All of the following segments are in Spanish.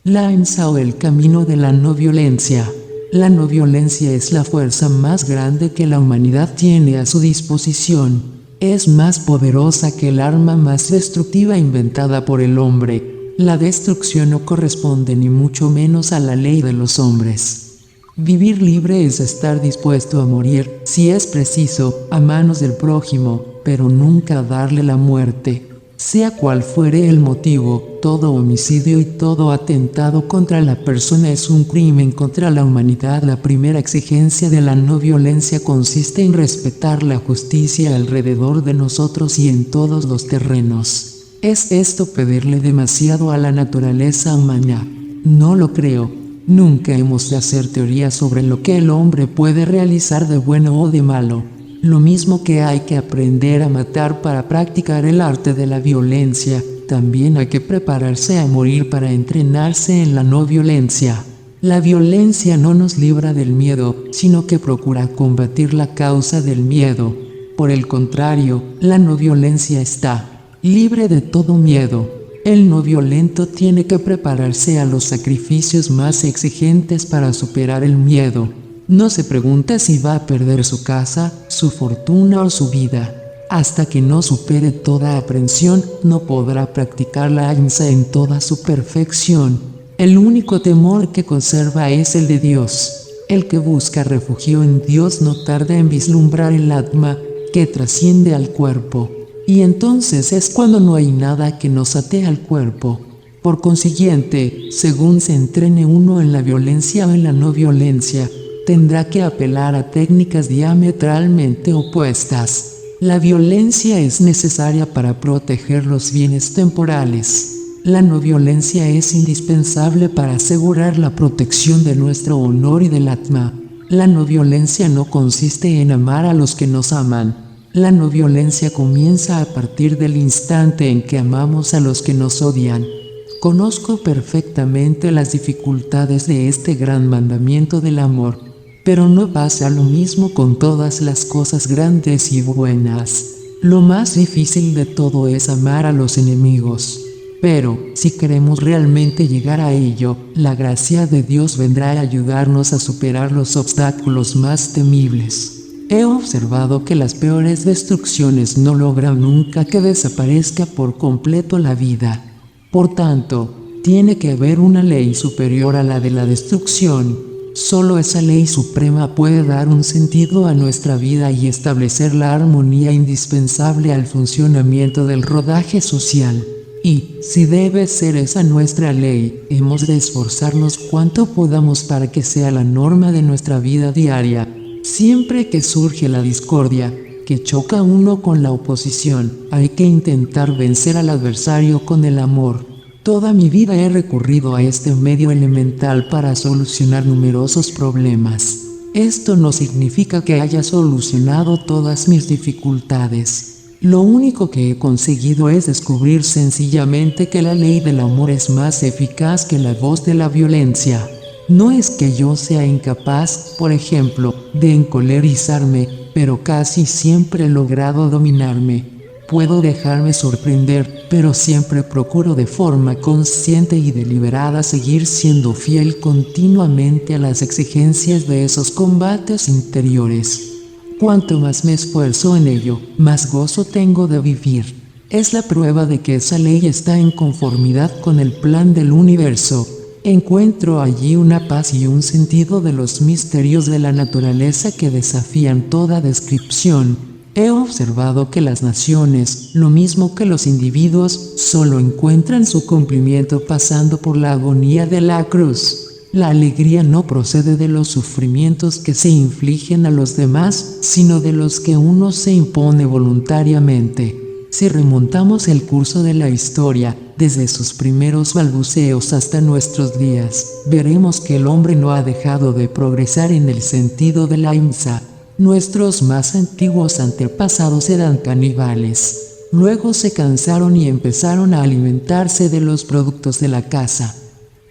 La ahimsa o el camino de la no violencia. La no violencia es la fuerza más grande que la humanidad tiene a su disposición. Es más poderosa que el arma más destructiva inventada por el hombre. La destrucción no corresponde ni mucho menos a la ley de los hombres. Vivir libre es estar dispuesto a morir, si es preciso, a manos del prójimo, pero nunca darle la muerte. Sea cual fuere el motivo, todo homicidio y todo atentado contra la persona es un crimen contra la humanidad. La primera exigencia de la no violencia consiste en respetar la justicia alrededor de nosotros y en todos los terrenos. ¿Es esto pedirle demasiado a la naturaleza humana? No lo creo. Nunca hemos de hacer teorías sobre lo que el hombre puede realizar de bueno o de malo. Lo mismo que hay que aprender a matar para practicar el arte de la violencia, también hay que prepararse a morir para entrenarse en la no violencia. La violencia no nos libra del miedo, sino que procura combatir la causa del miedo. Por el contrario, la no violencia está libre de todo miedo. El no violento tiene que prepararse a los sacrificios más exigentes para superar el miedo. No se pregunta si va a perder su casa, su fortuna o su vida. Hasta que no supere toda aprensión, no podrá practicar la ahimsa en toda su perfección. El único temor que conserva es el de Dios. El que busca refugio en Dios no tarda en vislumbrar el Atma, que trasciende al cuerpo. Y entonces es cuando no hay nada que nos ate al cuerpo. Por consiguiente, según se entrene uno en la violencia o en la no violencia, tendrá que apelar a técnicas diametralmente opuestas. La violencia es necesaria para proteger los bienes temporales. La no violencia es indispensable para asegurar la protección de nuestro honor y del Atma. La no violencia no consiste en amar a los que nos aman. La no violencia comienza a partir del instante en que amamos a los que nos odian. Conozco perfectamente las dificultades de este gran mandamiento del amor, pero no pasa lo mismo con todas las cosas grandes y buenas. Lo más difícil de todo es amar a los enemigos. Pero, si queremos realmente llegar a ello, la gracia de Dios vendrá a ayudarnos a superar los obstáculos más temibles. He observado que las peores destrucciones no logran nunca que desaparezca por completo la vida. Por tanto, tiene que haber una ley superior a la de la destrucción. Solo esa ley suprema puede dar un sentido a nuestra vida y establecer la armonía indispensable al funcionamiento del rodaje social. Y, si debe ser esa nuestra ley, hemos de esforzarnos cuanto podamos para que sea la norma de nuestra vida diaria. Siempre que surge la discordia, que choca uno con la oposición, hay que intentar vencer al adversario con el amor. Toda mi vida he recurrido a este medio elemental para solucionar numerosos problemas. Esto no significa que haya solucionado todas mis dificultades. Lo único que he conseguido es descubrir sencillamente que la ley del amor es más eficaz que la voz de la violencia. No es que yo sea incapaz, por ejemplo, de encolerizarme, pero casi siempre he logrado dominarme. Puedo dejarme sorprender, pero siempre procuro de forma consciente y deliberada seguir siendo fiel continuamente a las exigencias de esos combates interiores. Cuanto más me esfuerzo en ello, más gozo tengo de vivir. Es la prueba de que esa ley está en conformidad con el plan del universo. Encuentro allí una paz y un sentido de los misterios de la naturaleza que desafían toda descripción. He observado que las naciones, lo mismo que los individuos, solo encuentran su cumplimiento pasando por la agonía de la cruz. La alegría no procede de los sufrimientos que se infligen a los demás, sino de los que uno se impone voluntariamente. Si remontamos el curso de la historia, desde sus primeros balbuceos hasta nuestros días, veremos que el hombre no ha dejado de progresar en el sentido de la ahimsa. Nuestros más antiguos antepasados eran caníbales. Luego se cansaron y empezaron a alimentarse de los productos de la caza.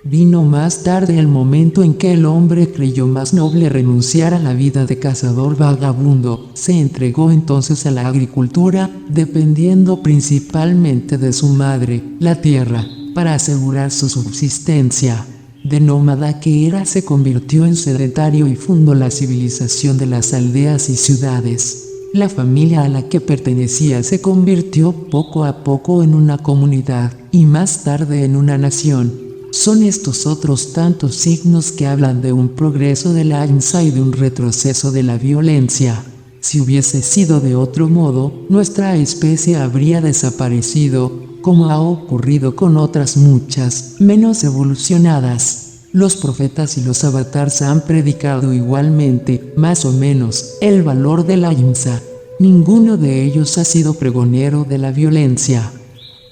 Vino más tarde el momento en que el hombre creyó más noble renunciar a la vida de cazador vagabundo. Se entregó entonces a la agricultura, dependiendo principalmente de su madre, la tierra. para asegurar su subsistencia. De nómada que era, se convirtió en sedentario y fundó la civilización de las aldeas y ciudades. La familia a la que pertenecía se convirtió poco a poco en una comunidad y más tarde en una nación. Son estos otros tantos signos que hablan de un progreso de la ahimsa y de un retroceso de la violencia. Si hubiese sido de otro modo, nuestra especie habría desaparecido, como ha ocurrido con otras muchas, menos evolucionadas. Los profetas y los avatars han predicado igualmente, más o menos, el valor de la ahimsa. Ninguno de ellos ha sido pregonero de la violencia.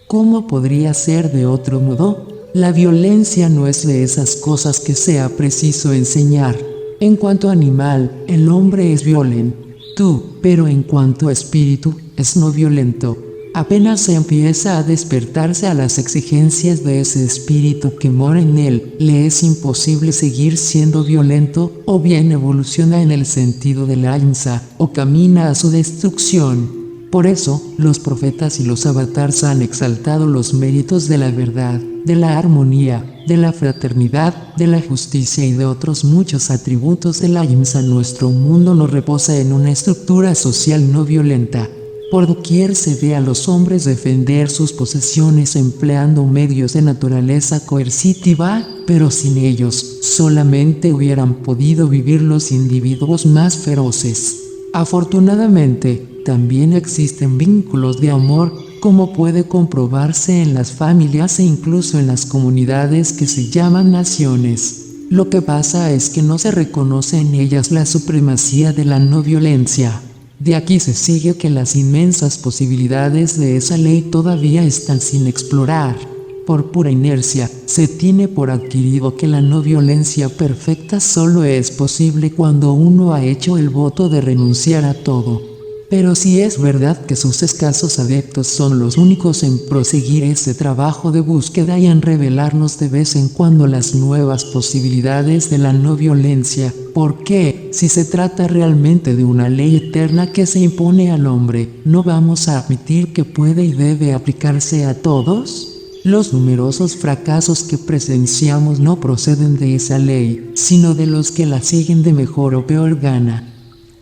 ¿Cómo podría ser de otro modo? La violencia no es de esas cosas que sea preciso enseñar. En cuanto a animal, el hombre es violento, pero en cuanto a espíritu, es no violento. Apenas se empieza a despertarse a las exigencias de ese espíritu que mora en él, le es imposible seguir siendo violento, o bien evoluciona en el sentido de la ahimsa, o camina a su destrucción. Por eso, los profetas y los avatars han exaltado los méritos de la verdad, de la armonía, de la fraternidad, de la justicia y de otros muchos atributos de la ahimsa. Nuestro mundo no reposa en una estructura social no violenta. Por doquier se ve a los hombres defender sus posesiones empleando medios de naturaleza coercitiva, pero sin ellos solamente hubieran podido vivir los individuos más feroces. Afortunadamente, también existen vínculos de amor, como puede comprobarse en las familias e incluso en las comunidades que se llaman naciones. Lo que pasa es que no se reconoce en ellas la supremacía de la no violencia. De aquí se sigue que las inmensas posibilidades de esa ley todavía están sin explorar. Por pura inercia, se tiene por adquirido que la no violencia perfecta solo es posible cuando uno ha hecho el voto de renunciar a todo. Pero si es verdad que sus escasos adeptos son los únicos en proseguir ese trabajo de búsqueda y en revelarnos de vez en cuando las nuevas posibilidades de la no violencia, ¿por qué, si se trata realmente de una ley eterna que se impone al hombre, no vamos a admitir que puede y debe aplicarse a todos? Los numerosos fracasos que presenciamos no proceden de esa ley, sino de los que la siguen de mejor o peor gana.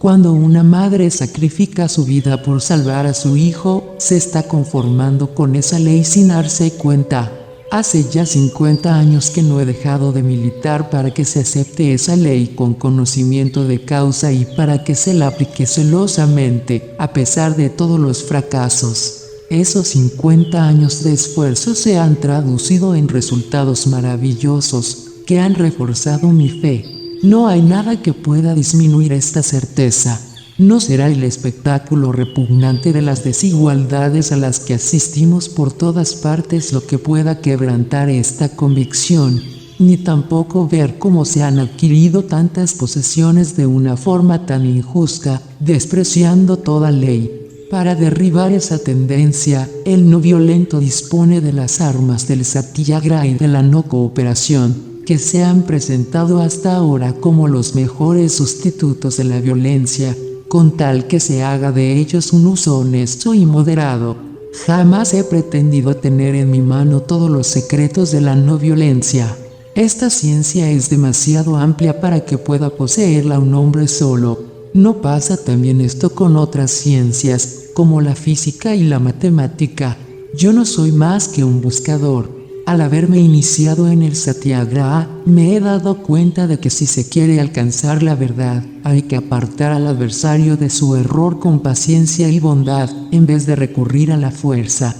Cuando una madre sacrifica su vida por salvar a su hijo, se está conformando con esa ley sin darse cuenta. Hace ya 50 años que no he dejado de militar para que se acepte esa ley con conocimiento de causa y para que se la aplique celosamente, a pesar de todos los fracasos. Esos 50 años de esfuerzo se han traducido en resultados maravillosos, que han reforzado mi fe. No hay nada que pueda disminuir esta certeza. No será el espectáculo repugnante de las desigualdades a las que asistimos por todas partes lo que pueda quebrantar esta convicción, ni tampoco ver cómo se han adquirido tantas posesiones de una forma tan injusta, despreciando toda ley. Para derribar esa tendencia, el no violento dispone de las armas del satyagraha y de la no cooperación, que se han presentado hasta ahora como los mejores sustitutos de la violencia, con tal que se haga de ellos un uso honesto y moderado. Jamás he pretendido tener en mi mano todos los secretos de la no violencia. Esta ciencia es demasiado amplia para que pueda poseerla un hombre solo. ¿No pasa también esto con otras ciencias, como la física y la matemática? Yo no soy más que un buscador. Al haberme iniciado en el satyagraha, me he dado cuenta de que si se quiere alcanzar la verdad, hay que apartar al adversario de su error con paciencia y bondad, en vez de recurrir a la fuerza.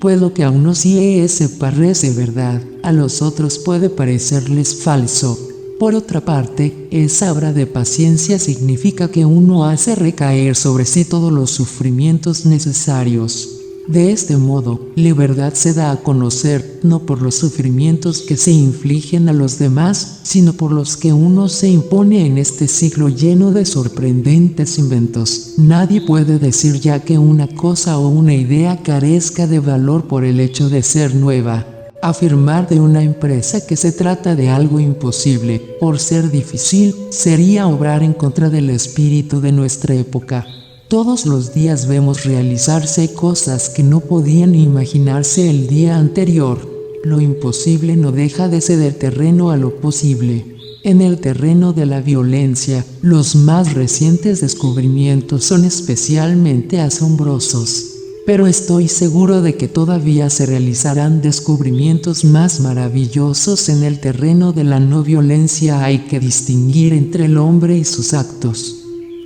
Pues lo que a unos sí parece verdad, a los otros puede parecerles falso. Por otra parte, esa obra de paciencia significa que uno hace recaer sobre sí todos los sufrimientos necesarios. De este modo, la verdad se da a conocer, no por los sufrimientos que se infligen a los demás, sino por los que uno se impone en este siglo lleno de sorprendentes inventos. Nadie puede decir ya que una cosa o una idea carezca de valor por el hecho de ser nueva. Afirmar de una empresa que se trata de algo imposible, por ser difícil, sería obrar en contra del espíritu de nuestra época. Todos los días vemos realizarse cosas que no podían imaginarse el día anterior. Lo imposible no deja de ceder terreno a lo posible. En el terreno de la violencia, los más recientes descubrimientos son especialmente asombrosos. Pero estoy seguro de que todavía se realizarán descubrimientos más maravillosos en el terreno de la no violencia. Hay que distinguir entre el hombre y sus actos.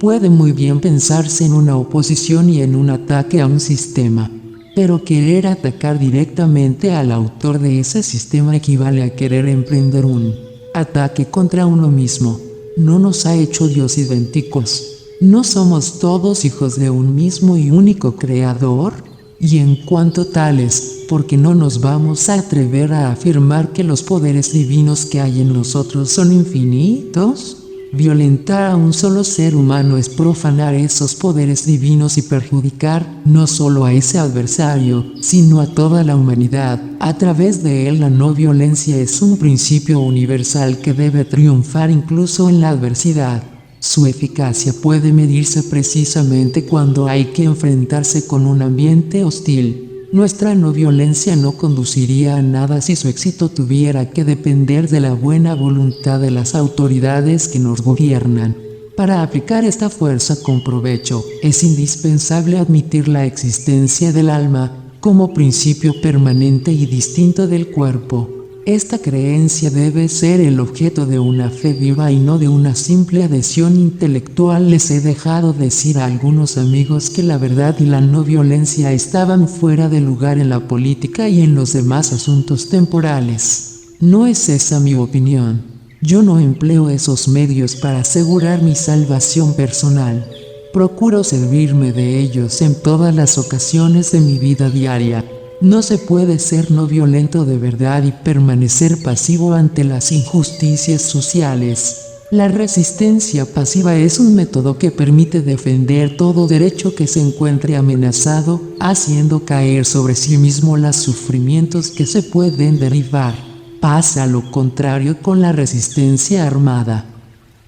Puede muy bien pensarse en una oposición y en un ataque a un sistema. Pero querer atacar directamente al autor de ese sistema equivale a querer emprender un ataque contra uno mismo. No nos ha hecho Dios idénticos. ¿No somos todos hijos de un mismo y único Creador? Y en cuanto tales, ¿por qué no nos vamos a atrever a afirmar que los poderes divinos que hay en nosotros son infinitos? Violentar a un solo ser humano es profanar esos poderes divinos y perjudicar no solo a ese adversario, sino a toda la humanidad. A través de él la no violencia es un principio universal que debe triunfar incluso en la adversidad. Su eficacia puede medirse precisamente cuando hay que enfrentarse con un ambiente hostil. Nuestra no violencia no conduciría a nada si su éxito tuviera que depender de la buena voluntad de las autoridades que nos gobiernan. Para aplicar esta fuerza con provecho, es indispensable admitir la existencia del alma como principio permanente y distinto del cuerpo. Esta creencia debe ser el objeto de una fe viva y no de una simple adhesión intelectual. Les he dejado decir a algunos amigos que la verdad y la no violencia estaban fuera de lugar en la política y en los demás asuntos temporales. No es esa mi opinión. Yo no empleo esos medios para asegurar mi salvación personal. Procuro servirme de ellos en todas las ocasiones de mi vida diaria. No se puede ser no violento de verdad y permanecer pasivo ante las injusticias sociales. La resistencia pasiva es un método que permite defender todo derecho que se encuentre amenazado, haciendo caer sobre sí mismo los sufrimientos que se pueden derivar. Pasa lo contrario con la resistencia armada.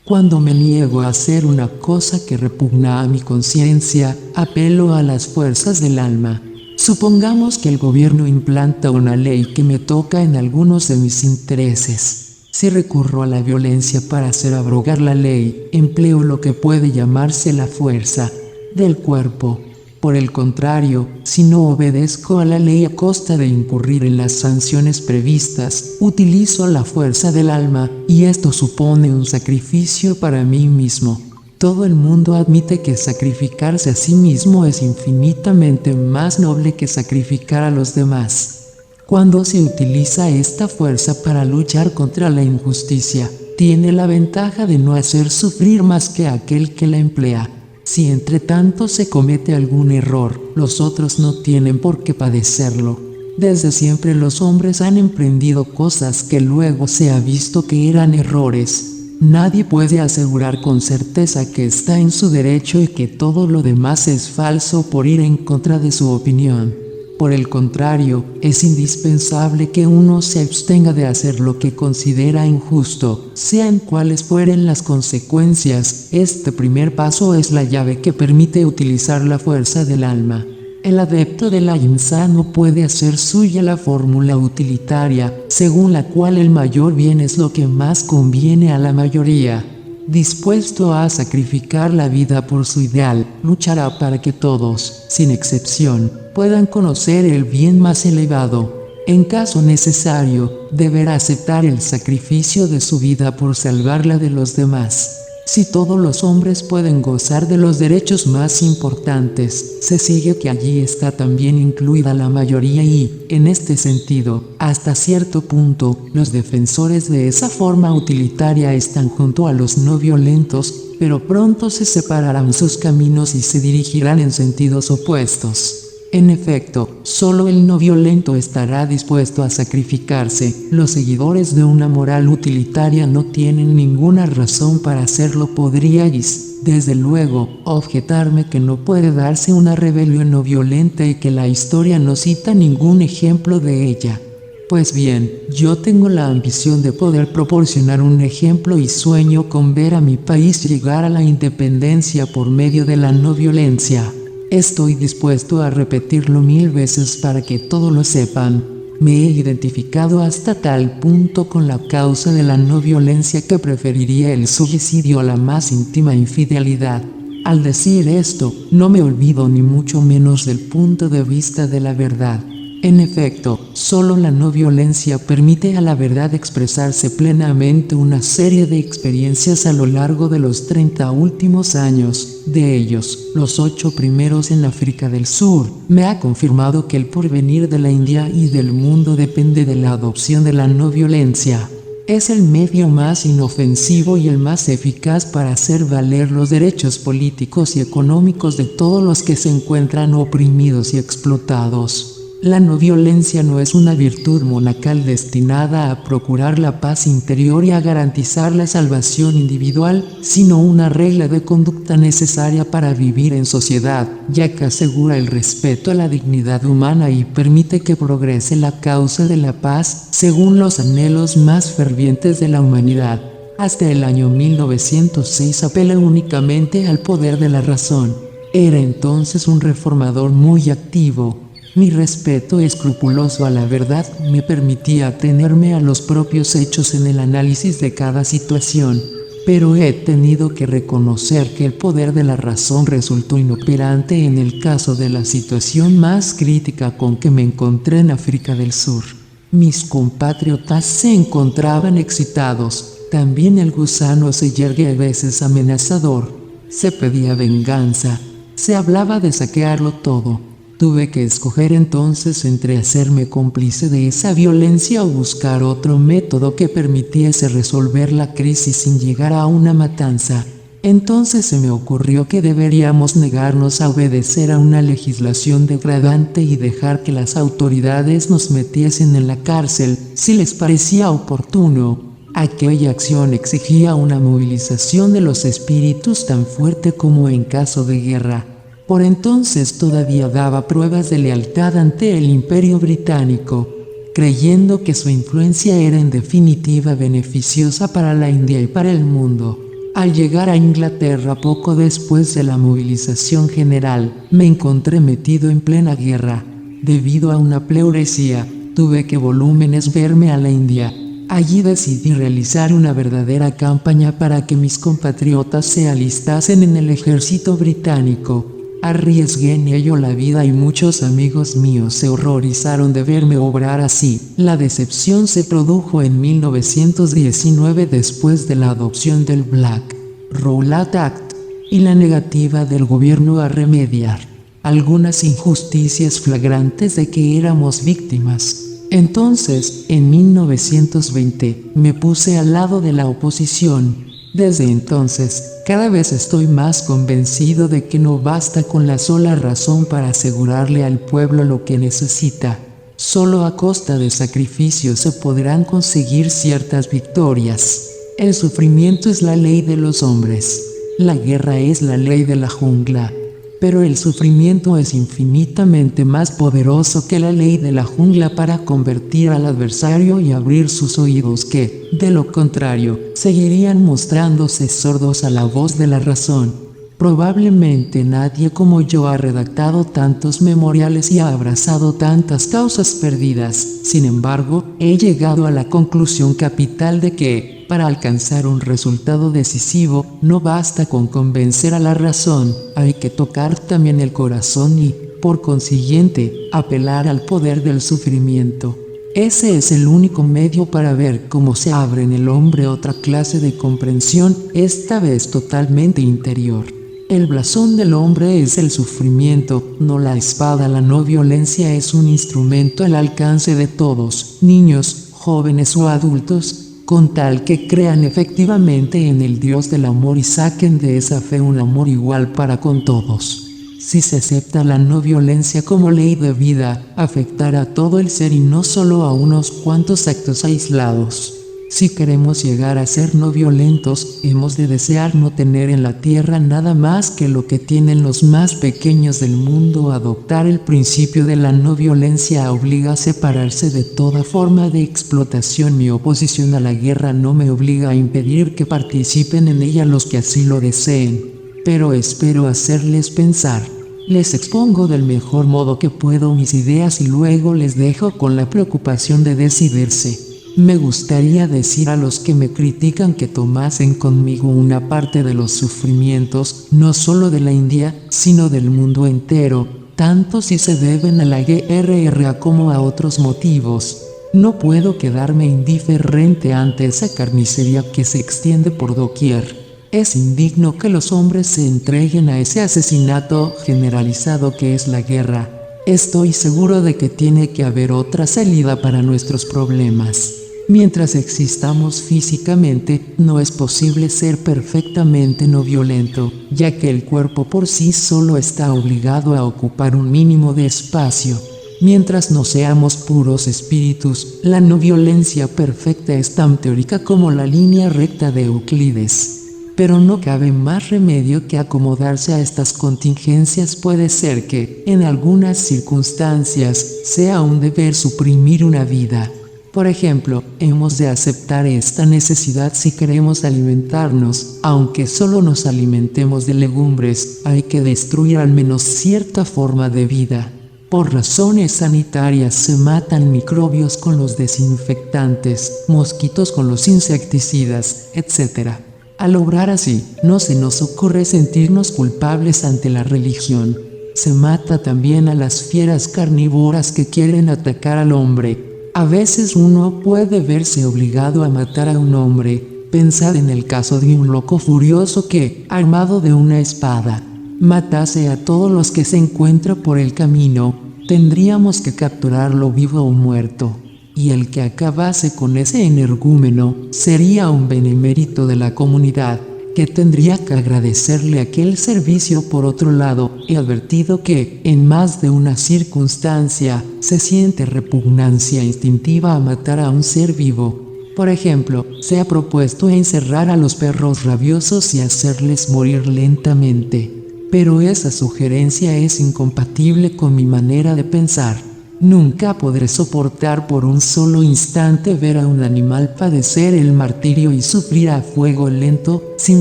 Cuando me niego a hacer una cosa que repugna a mi conciencia, apelo a las fuerzas del alma. Supongamos que el gobierno implanta una ley que me toca en algunos de mis intereses. Si recurro a la violencia para hacer abrogar la ley, empleo lo que puede llamarse la fuerza del cuerpo. Por el contrario, si no obedezco a la ley a costa de incurrir en las sanciones previstas, utilizo la fuerza del alma, y esto supone un sacrificio para mí mismo. Todo el mundo admite que sacrificarse a sí mismo es infinitamente más noble que sacrificar a los demás. Cuando se utiliza esta fuerza para luchar contra la injusticia, tiene la ventaja de no hacer sufrir más que aquel que la emplea. Si entre tanto se comete algún error, los otros no tienen por qué padecerlo. Desde siempre los hombres han emprendido cosas que luego se ha visto que eran errores. Nadie puede asegurar con certeza que está en su derecho y que todo lo demás es falso por ir en contra de su opinión. Por el contrario, es indispensable que uno se abstenga de hacer lo que considera injusto, sean cuales fueren las consecuencias. Este primer paso es la llave que permite utilizar la fuerza del alma. El adepto de la ahimsa no puede hacer suya la fórmula utilitaria, según la cual el mayor bien es lo que más conviene a la mayoría. Dispuesto a sacrificar la vida por su ideal, luchará para que todos, sin excepción, puedan conocer el bien más elevado. En caso necesario, deberá aceptar el sacrificio de su vida por salvarla de los demás. Si todos los hombres pueden gozar de los derechos más importantes, se sigue que allí está también incluida la mayoría y, en este sentido, hasta cierto punto, los defensores de esa forma utilitaria están junto a los no violentos, pero pronto se separarán sus caminos y se dirigirán en sentidos opuestos. En efecto, solo el no violento estará dispuesto a sacrificarse. Los seguidores de una moral utilitaria no tienen ninguna razón para hacerlo. Podríais, desde luego, objetarme que no puede darse una rebelión no violenta y que la historia no cita ningún ejemplo de ella. Pues bien, yo tengo la ambición de poder proporcionar un ejemplo y sueño con ver a mi país llegar a la independencia por medio de la no violencia. Estoy dispuesto a repetirlo 1000 veces para que todos lo sepan. Me he identificado hasta tal punto con la causa de la no violencia que preferiría el suicidio a la más íntima infidelidad. Al decir esto, no me olvido ni mucho menos del punto de vista de la verdad. En efecto, solo la no violencia permite a la verdad expresarse plenamente. Una serie de experiencias a lo largo de los 30 últimos años, de ellos, los 8 primeros en África del Sur, me ha confirmado que el porvenir de la India y del mundo depende de la adopción de la no violencia. Es el medio más inofensivo y el más eficaz para hacer valer los derechos políticos y económicos de todos los que se encuentran oprimidos y explotados. La no violencia no es una virtud monacal destinada a procurar la paz interior y a garantizar la salvación individual, sino una regla de conducta necesaria para vivir en sociedad, ya que asegura el respeto a la dignidad humana y permite que progrese la causa de la paz, según los anhelos más fervientes de la humanidad. Hasta el año 1906 apela únicamente al poder de la razón. Era entonces un reformador muy activo. Mi respeto escrupuloso a la verdad me permitía atenerme a los propios hechos en el análisis de cada situación, pero he tenido que reconocer que el poder de la razón resultó inoperante en el caso de la situación más crítica con que me encontré en África del Sur. Mis compatriotas se encontraban excitados, también el gusano se yergue a veces amenazador, se pedía venganza, se hablaba de saquearlo todo. Tuve que escoger entonces entre hacerme cómplice de esa violencia o buscar otro método que permitiese resolver la crisis sin llegar a una matanza. Entonces se me ocurrió que deberíamos negarnos a obedecer a una legislación degradante y dejar que las autoridades nos metiesen en la cárcel, si les parecía oportuno. Aquella acción exigía una movilización de los espíritus tan fuerte como en caso de guerra. Por entonces todavía daba pruebas de lealtad ante el Imperio Británico, creyendo que su influencia era en definitiva beneficiosa para la India y para el mundo. Al llegar a Inglaterra poco después de la movilización general, me encontré metido en plena guerra. Debido a una pleuresía, tuve que volúmenes verme a la India. Allí decidí realizar una verdadera campaña para que mis compatriotas se alistasen en el ejército británico. Arriesgué en ello la vida y muchos amigos míos se horrorizaron de verme obrar así. La decepción se produjo en 1919 después de la adopción del Black Rowlatt Act y la negativa del gobierno a remediar algunas injusticias flagrantes de que éramos víctimas. Entonces, en 1920, me puse al lado de la oposición. Desde entonces, cada vez estoy más convencido de que no basta con la sola razón para asegurarle al pueblo lo que necesita. Solo a costa de sacrificios se podrán conseguir ciertas victorias. El sufrimiento es la ley de los hombres. La guerra es la ley de la jungla. Pero el sufrimiento es infinitamente más poderoso que la ley de la jungla para convertir al adversario y abrir sus oídos que, de lo contrario, seguirían mostrándose sordos a la voz de la razón. Probablemente nadie como yo ha redactado tantos memoriales y ha abrazado tantas causas perdidas. Sin embargo, he llegado a la conclusión capital de que, para alcanzar un resultado decisivo, no basta con convencer a la razón, hay que tocar también el corazón y, por consiguiente, apelar al poder del sufrimiento. Ese es el único medio para ver cómo se abre en el hombre otra clase de comprensión, esta vez totalmente interior. El blasón del hombre es el sufrimiento, no la espada. La no violencia es un instrumento al alcance de todos, niños, jóvenes o adultos, con tal que crean efectivamente en el Dios del amor y saquen de esa fe un amor igual para con todos. Si se acepta la no violencia como ley de vida, afectará a todo el ser y no solo a unos cuantos actos aislados. Si queremos llegar a ser no violentos, hemos de desear no tener en la tierra nada más que lo que tienen los más pequeños del mundo. Adoptar el principio de la no violencia obliga a separarse de toda forma de explotación. Mi oposición a la guerra no me obliga a impedir que participen en ella los que así lo deseen, pero espero hacerles pensar. Les expongo del mejor modo que puedo mis ideas y luego les dejo con la preocupación de decidirse. Me gustaría decir a los que me critican que tomasen conmigo una parte de los sufrimientos, no solo de la India, sino del mundo entero, tanto si se deben a la guerra como a otros motivos. No puedo quedarme indiferente ante esa carnicería que se extiende por doquier. Es indigno que los hombres se entreguen a ese asesinato generalizado que es la guerra. Estoy seguro de que tiene que haber otra salida para nuestros problemas. Mientras existamos físicamente, no es posible ser perfectamente no violento, ya que el cuerpo por sí solo está obligado a ocupar un mínimo de espacio. Mientras no seamos puros espíritus, la no violencia perfecta es tan teórica como la línea recta de Euclides. Pero no cabe más remedio que acomodarse a estas contingencias. Puede ser que, en algunas circunstancias, sea un deber suprimir una vida. Por ejemplo, hemos de aceptar esta necesidad si queremos alimentarnos, aunque solo nos alimentemos de legumbres, hay que destruir al menos cierta forma de vida. Por razones sanitarias se matan microbios con los desinfectantes, mosquitos con los insecticidas, etc. Al obrar así, no se nos ocurre sentirnos culpables ante la religión. Se mata también a las fieras carnívoras que quieren atacar al hombre. A veces uno puede verse obligado a matar a un hombre. Pensad en el caso de un loco furioso que, armado de una espada, matase a todos los que se encuentra por el camino. Tendríamos que capturarlo vivo o muerto. Y el que acabase con ese energúmeno sería un benemérito de la comunidad, que tendría que agradecerle aquel servicio. Por otro lado, he advertido que, en más de una circunstancia, se siente repugnancia instintiva a matar a un ser vivo. Por ejemplo, se ha propuesto encerrar a los perros rabiosos y hacerles morir lentamente. Pero esa sugerencia es incompatible con mi manera de pensar. Nunca podré soportar por un solo instante ver a un animal padecer el martirio y sufrir a fuego lento, sin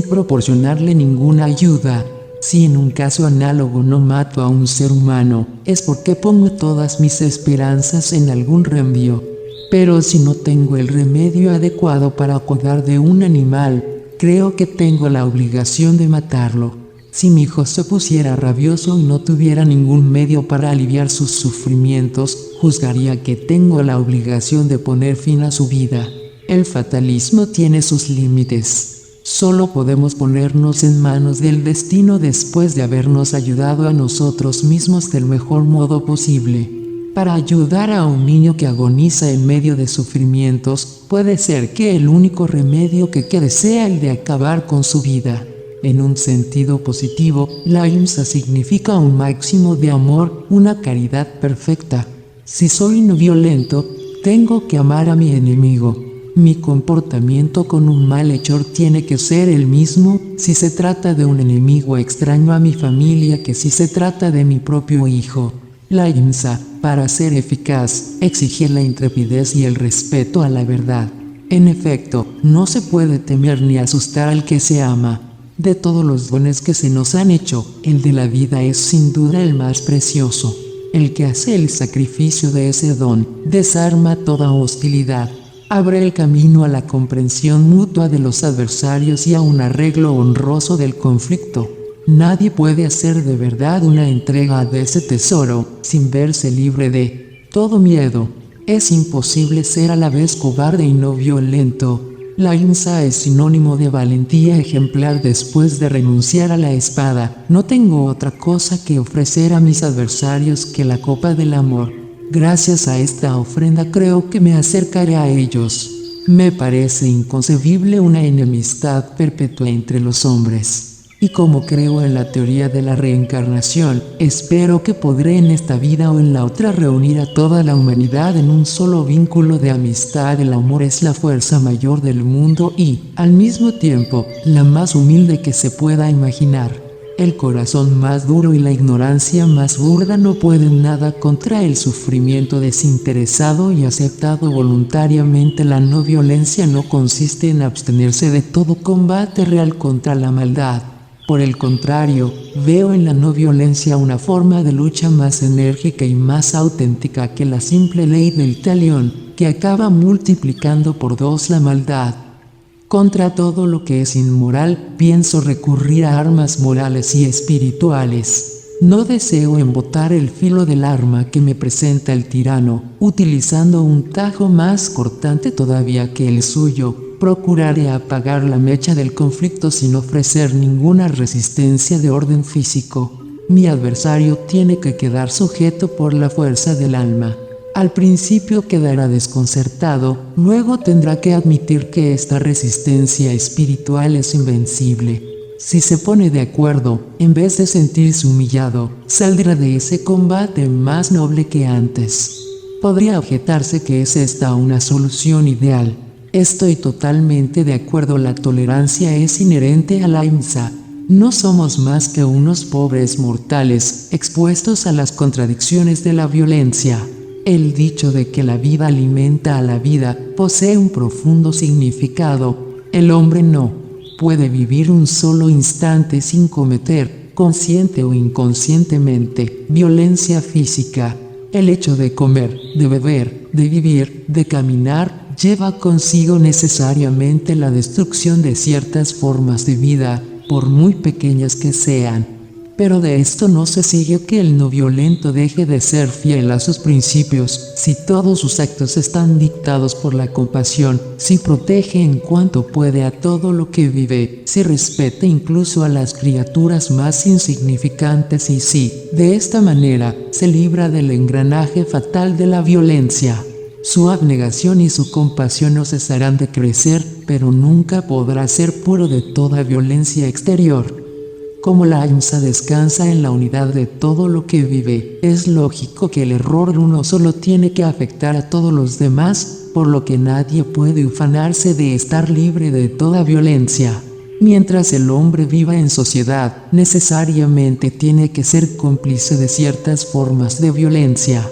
proporcionarle ninguna ayuda. Si en un caso análogo no mato a un ser humano, es porque pongo todas mis esperanzas en algún remedio. Pero si no tengo el remedio adecuado para cuidar de un animal, creo que tengo la obligación de matarlo. Si mi hijo se pusiera rabioso y no tuviera ningún medio para aliviar sus sufrimientos, juzgaría que tengo la obligación de poner fin a su vida. El fatalismo tiene sus límites. Solo podemos ponernos en manos del destino después de habernos ayudado a nosotros mismos del mejor modo posible. Para ayudar a un niño que agoniza en medio de sufrimientos, puede ser que el único remedio que quede sea el de acabar con su vida. En un sentido positivo, la ahimsa significa un máximo de amor, una caridad perfecta. Si soy no violento, tengo que amar a mi enemigo. Mi comportamiento con un malhechor tiene que ser el mismo si se trata de un enemigo extraño a mi familia que si se trata de mi propio hijo. La ahimsa, para ser eficaz, exige la intrepidez y el respeto a la verdad. En efecto, no se puede temer ni asustar al que se ama. De todos los dones que se nos han hecho, el de la vida es sin duda el más precioso. El que hace el sacrificio de ese don, desarma toda hostilidad, abre el camino a la comprensión mutua de los adversarios y a un arreglo honroso del conflicto. Nadie puede hacer de verdad una entrega de ese tesoro, sin verse libre de todo miedo. Es imposible ser a la vez cobarde y no violento. La ahimsa es sinónimo de valentía ejemplar después de renunciar a la espada. No tengo otra cosa que ofrecer a mis adversarios que la copa del amor. Gracias a esta ofrenda creo que me acercaré a ellos. Me parece inconcebible una enemistad perpetua entre los hombres. Y como creo en la teoría de la reencarnación, espero que podré en esta vida o en la otra reunir a toda la humanidad en un solo vínculo de amistad. El amor es la fuerza mayor del mundo y, al mismo tiempo, la más humilde que se pueda imaginar. El corazón más duro y la ignorancia más burda no pueden nada contra el sufrimiento desinteresado y aceptado voluntariamente. La no violencia no consiste en abstenerse de todo combate real contra la maldad. Por el contrario, veo en la no violencia una forma de lucha más enérgica y más auténtica que la simple ley del talión, que acaba multiplicando por dos la maldad. Contra todo lo que es inmoral, pienso recurrir a armas morales y espirituales. No deseo embotar el filo del arma que me presenta el tirano, utilizando un tajo más cortante todavía que el suyo. Procuraré apagar la mecha del conflicto sin ofrecer ninguna resistencia de orden físico. Mi adversario tiene que quedar sujeto por la fuerza del alma. Al principio quedará desconcertado, luego tendrá que admitir que esta resistencia espiritual es invencible. Si se pone de acuerdo, en vez de sentirse humillado, saldrá de ese combate más noble que antes. Podría objetarse que es esta una solución ideal. Estoy totalmente de acuerdo, la tolerancia es inherente a la ahimsa. No somos más que unos pobres mortales, expuestos a las contradicciones de la violencia. El dicho de que la vida alimenta a la vida posee un profundo significado. El hombre no puede vivir un solo instante sin cometer, consciente o inconscientemente, violencia física. El hecho de comer, de beber, de vivir, de caminar, lleva consigo necesariamente la destrucción de ciertas formas de vida, por muy pequeñas que sean. Pero de esto no se sigue que el no violento deje de ser fiel a sus principios, si todos sus actos están dictados por la compasión, si protege en cuanto puede a todo lo que vive, si respeta incluso a las criaturas más insignificantes y si, de esta manera, se libra del engranaje fatal de la violencia. Su abnegación y su compasión no cesarán de crecer, pero nunca podrá ser puro de toda violencia exterior. Como la ahimsa descansa en la unidad de todo lo que vive, es lógico que el error uno solo tiene que afectar a todos los demás, por lo que nadie puede ufanarse de estar libre de toda violencia. Mientras el hombre viva en sociedad, necesariamente tiene que ser cómplice de ciertas formas de violencia.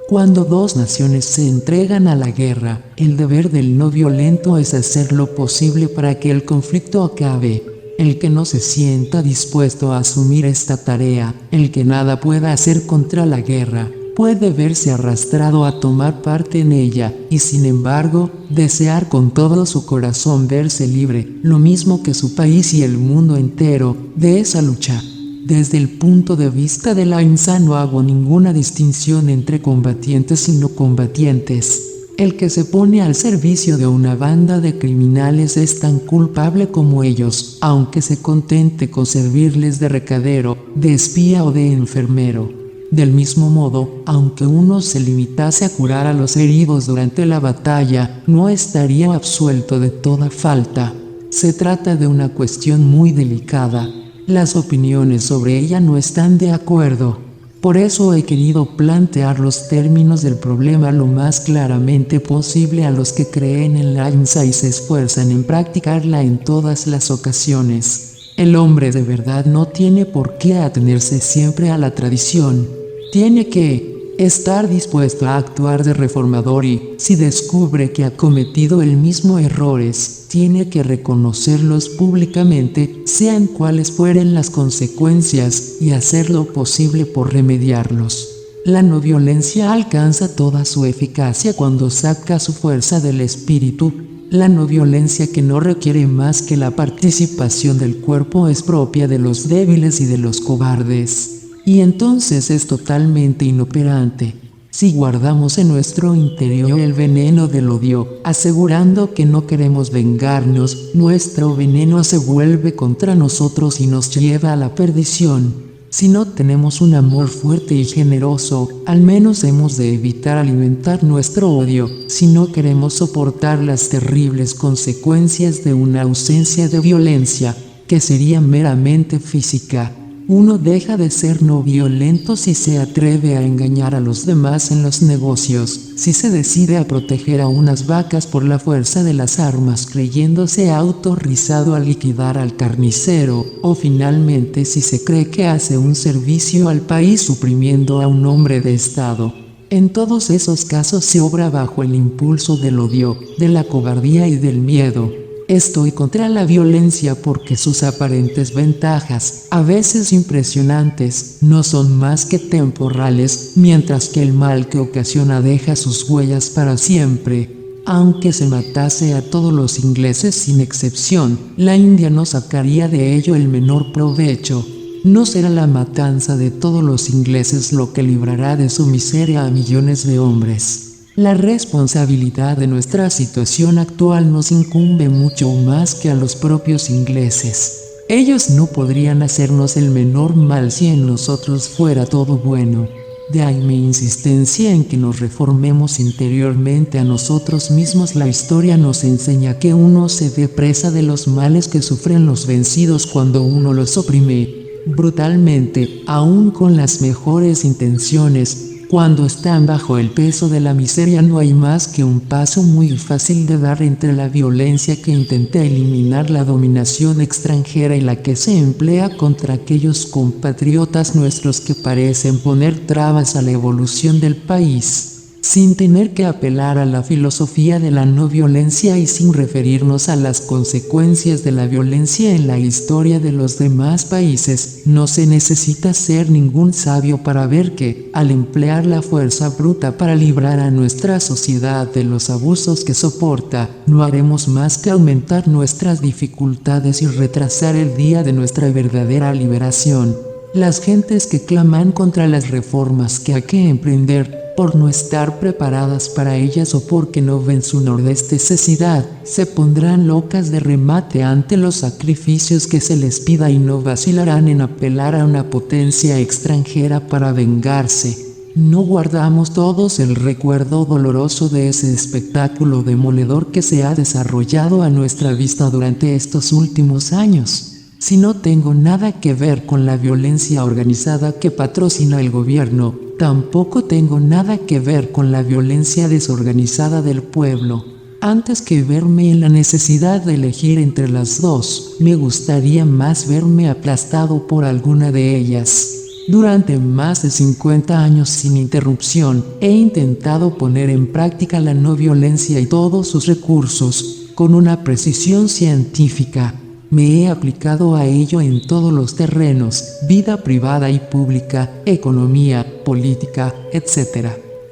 Cuando dos naciones se entregan a la guerra, el deber del no violento es hacer lo posible para que el conflicto acabe. El que no se sienta dispuesto a asumir esta tarea, el que nada pueda hacer contra la guerra, puede verse arrastrado a tomar parte en ella, y sin embargo, desear con todo su corazón verse libre, lo mismo que su país y el mundo entero, de esa lucha. Desde el punto de vista de la ahimsa no hago ninguna distinción entre combatientes y no combatientes. El que se pone al servicio de una banda de criminales es tan culpable como ellos, aunque se contente con servirles de recadero, de espía o de enfermero. Del mismo modo, aunque uno se limitase a curar a los heridos durante la batalla, no estaría absuelto de toda falta. Se trata de una cuestión muy delicada. Las opiniones sobre ella no están de acuerdo. Por eso he querido plantear los términos del problema lo más claramente posible a los que creen en la ahimsa y se esfuerzan en practicarla en todas las ocasiones. El hombre de verdad no tiene por qué atenerse siempre a la tradición. Tiene que estar dispuesto a actuar de reformador y, si descubre que ha cometido el mismo errores, tiene que reconocerlos públicamente, sean cuales fueren las consecuencias, y hacer lo posible por remediarlos. La no violencia alcanza toda su eficacia cuando saca su fuerza del espíritu. La no violencia, que no requiere más que la participación del cuerpo, es propia de los débiles y de los cobardes. Y entonces es totalmente inoperante. Si guardamos en nuestro interior el veneno del odio, asegurando que no queremos vengarnos, nuestro veneno se vuelve contra nosotros y nos lleva a la perdición. Si no tenemos un amor fuerte y generoso, al menos hemos de evitar alimentar nuestro odio, si no queremos soportar las terribles consecuencias de una ausencia de violencia, que sería meramente física. Uno deja de ser no violento si se atreve a engañar a los demás en los negocios, si se decide a proteger a unas vacas por la fuerza de las armas creyéndose autorrizado a liquidar al carnicero, o finalmente si se cree que hace un servicio al país suprimiendo a un hombre de Estado. En todos esos casos se obra bajo el impulso del odio, de la cobardía y del miedo. Estoy contra la violencia porque sus aparentes ventajas, a veces impresionantes, no son más que temporales, mientras que el mal que ocasiona deja sus huellas para siempre. Aunque se matase a todos los ingleses sin excepción, la India no sacaría de ello el menor provecho. No será la matanza de todos los ingleses lo que librará de su miseria a millones de hombres. La responsabilidad de nuestra situación actual nos incumbe mucho más que a los propios ingleses. Ellos no podrían hacernos el menor mal si en nosotros fuera todo bueno. De ahí mi insistencia en que nos reformemos interiormente a nosotros mismos. La historia nos enseña que uno se dé presa de los males que sufren los vencidos cuando uno los oprime brutalmente, aun con las mejores intenciones. Cuando están bajo el peso de la miseria no hay más que un paso muy fácil de dar entre la violencia que intenta eliminar la dominación extranjera y la que se emplea contra aquellos compatriotas nuestros que parecen poner trabas a la evolución del país. Sin tener que apelar a la filosofía de la no violencia y sin referirnos a las consecuencias de la violencia en la historia de los demás países, no se necesita ser ningún sabio para ver que, al emplear la fuerza bruta para librar a nuestra sociedad de los abusos que soporta, no haremos más que aumentar nuestras dificultades y retrasar el día de nuestra verdadera liberación. Las gentes que claman contra las reformas que hay que emprender, por no estar preparadas para ellas o porque no ven su necesidad, se pondrán locas de remate ante los sacrificios que se les pida y no vacilarán en apelar a una potencia extranjera para vengarse. ¿No guardamos todos el recuerdo doloroso de ese espectáculo demoledor que se ha desarrollado a nuestra vista durante estos últimos años? Si no tengo nada que ver con la violencia organizada que patrocina el gobierno, tampoco tengo nada que ver con la violencia desorganizada del pueblo. Antes que verme en la necesidad de elegir entre las dos, me gustaría más verme aplastado por alguna de ellas. Durante más de 50 años sin interrupción, he intentado poner en práctica la no violencia y todos sus recursos, con una precisión científica. Me he aplicado a ello en todos los terrenos, vida privada y pública, economía, política, etc.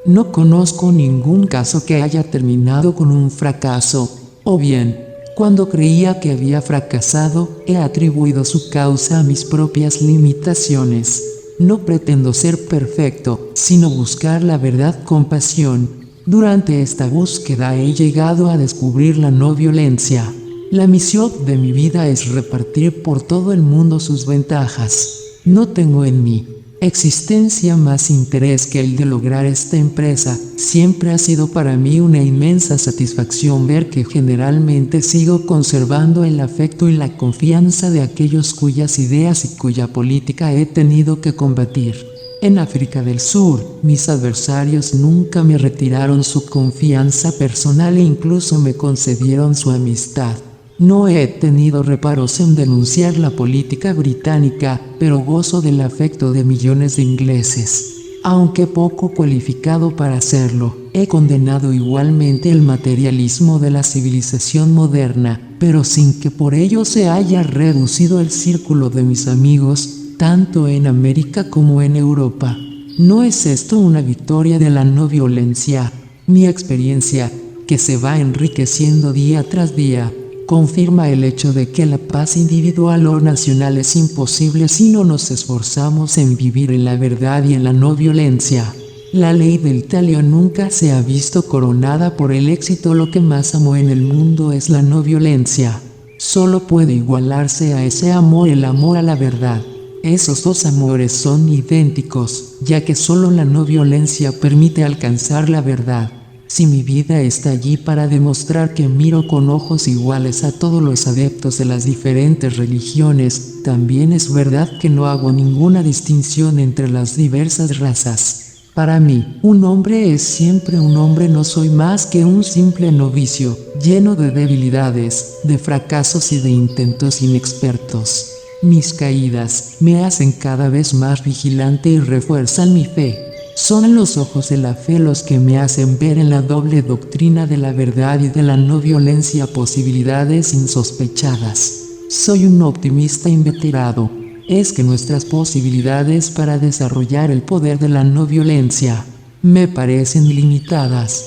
No conozco ningún caso que haya terminado con un fracaso, o bien, cuando creía que había fracasado, he atribuido su causa a mis propias limitaciones. No pretendo ser perfecto, sino buscar la verdad con pasión. Durante esta búsqueda he llegado a descubrir la no violencia. La misión de mi vida es repartir por todo el mundo sus ventajas. No tengo en mi existencia más interés que el de lograr esta empresa. Siempre ha sido para mí una inmensa satisfacción ver que generalmente sigo conservando el afecto y la confianza de aquellos cuyas ideas y cuya política he tenido que combatir. En África del Sur, mis adversarios nunca me retiraron su confianza personal e incluso me concedieron su amistad. No he tenido reparos en denunciar la política británica, pero gozo del afecto de millones de ingleses. Aunque poco cualificado para hacerlo, he condenado igualmente el materialismo de la civilización moderna, pero sin que por ello se haya reducido el círculo de mis amigos, tanto en América como en Europa. ¿No es esto una victoria de la no violencia? Mi experiencia, que se va enriqueciendo día tras día, confirma el hecho de que la paz individual o nacional es imposible si no nos esforzamos en vivir en la verdad y en la no violencia. La ley del talión nunca se ha visto coronada por el éxito. Lo que más amo en el mundo es la no violencia. Solo puede igualarse a ese amor el amor a la verdad. Esos dos amores son idénticos, ya que solo la no violencia permite alcanzar la verdad. Si mi vida está allí para demostrar que miro con ojos iguales a todos los adeptos de las diferentes religiones, también es verdad que no hago ninguna distinción entre las diversas razas. Para mí, un hombre es siempre un hombre. No soy más que un simple novicio, lleno de debilidades, de fracasos y de intentos inexpertos. Mis caídas me hacen cada vez más vigilante y refuerzan mi fe. Son los ojos de la fe los que me hacen ver en la doble doctrina de la verdad y de la no violencia posibilidades insospechadas. Soy un optimista inveterado. Es que nuestras posibilidades para desarrollar el poder de la no violencia me parecen limitadas.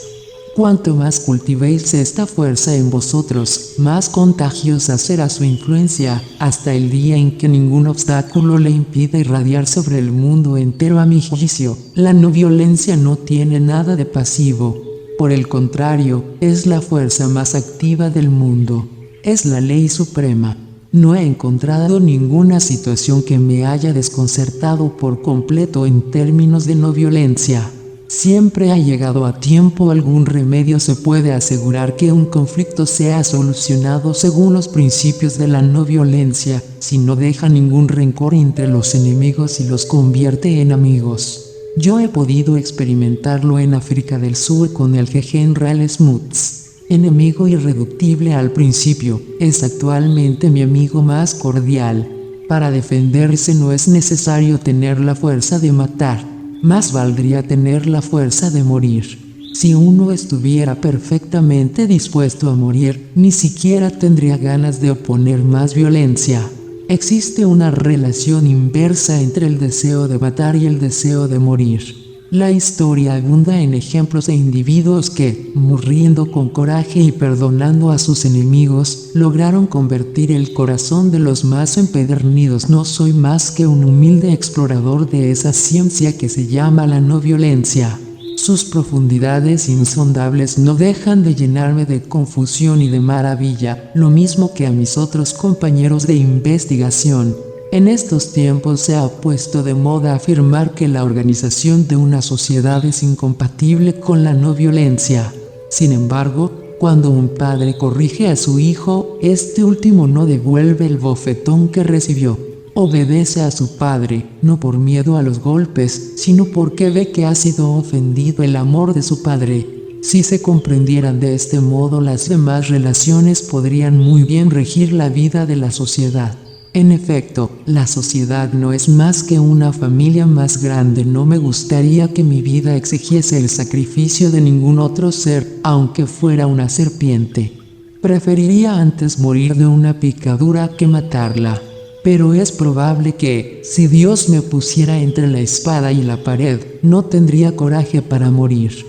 Cuanto más cultivéis esta fuerza en vosotros, más contagiosa será su influencia, hasta el día en que ningún obstáculo le impida irradiar sobre el mundo entero. A mi juicio, la no violencia no tiene nada de pasivo. Por el contrario, es la fuerza más activa del mundo. Es la ley suprema. No he encontrado ninguna situación que me haya desconcertado por completo en términos de no violencia. Siempre ha llegado a tiempo algún remedio. Se puede asegurar que un conflicto sea solucionado según los principios de la no violencia, si no deja ningún rencor entre los enemigos y los convierte en amigos. Yo he podido experimentarlo en África del Sur con el General Smuts. Enemigo irreductible al principio, es actualmente mi amigo más cordial. Para defenderse no es necesario tener la fuerza de matar. Más valdría tener la fuerza de morir. Si uno estuviera perfectamente dispuesto a morir, ni siquiera tendría ganas de oponer más violencia. Existe una relación inversa entre el deseo de matar y el deseo de morir. La historia abunda en ejemplos de individuos que, muriendo con coraje y perdonando a sus enemigos, lograron convertir el corazón de los más empedernidos. No soy más que un humilde explorador de esa ciencia que se llama la no violencia. Sus profundidades insondables no dejan de llenarme de confusión y de maravilla, lo mismo que a mis otros compañeros de investigación. En estos tiempos se ha puesto de moda afirmar que la organización de una sociedad es incompatible con la no violencia. Sin embargo, cuando un padre corrige a su hijo, este último no devuelve el bofetón que recibió. Obedece a su padre, no por miedo a los golpes, sino porque ve que ha sido ofendido el amor de su padre. Si se comprendieran de este modo, las demás relaciones podrían muy bien regir la vida de la sociedad. En efecto, la sociedad no es más que una familia más grande. No me gustaría que mi vida exigiese el sacrificio de ningún otro ser, aunque fuera una serpiente. Preferiría antes morir de una picadura que matarla. Pero es probable que, si Dios me pusiera entre la espada y la pared, no tendría coraje para morir.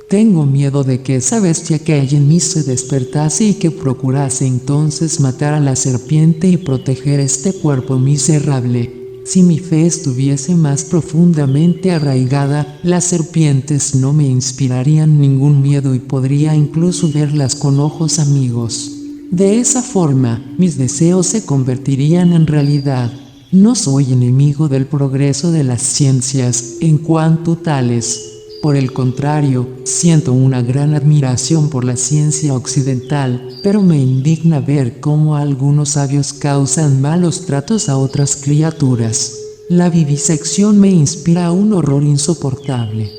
Tengo miedo de que esa bestia que hay en mí se despertase y que procurase entonces matar a la serpiente y proteger este cuerpo miserable. Si mi fe estuviese más profundamente arraigada, las serpientes no me inspirarían ningún miedo y podría incluso verlas con ojos amigos. De esa forma, mis deseos se convertirían en realidad. No soy enemigo del progreso de las ciencias, en cuanto tales. Por el contrario, siento una gran admiración por la ciencia occidental, pero me indigna ver cómo algunos sabios causan malos tratos a otras criaturas. La vivisección me inspira un horror insoportable.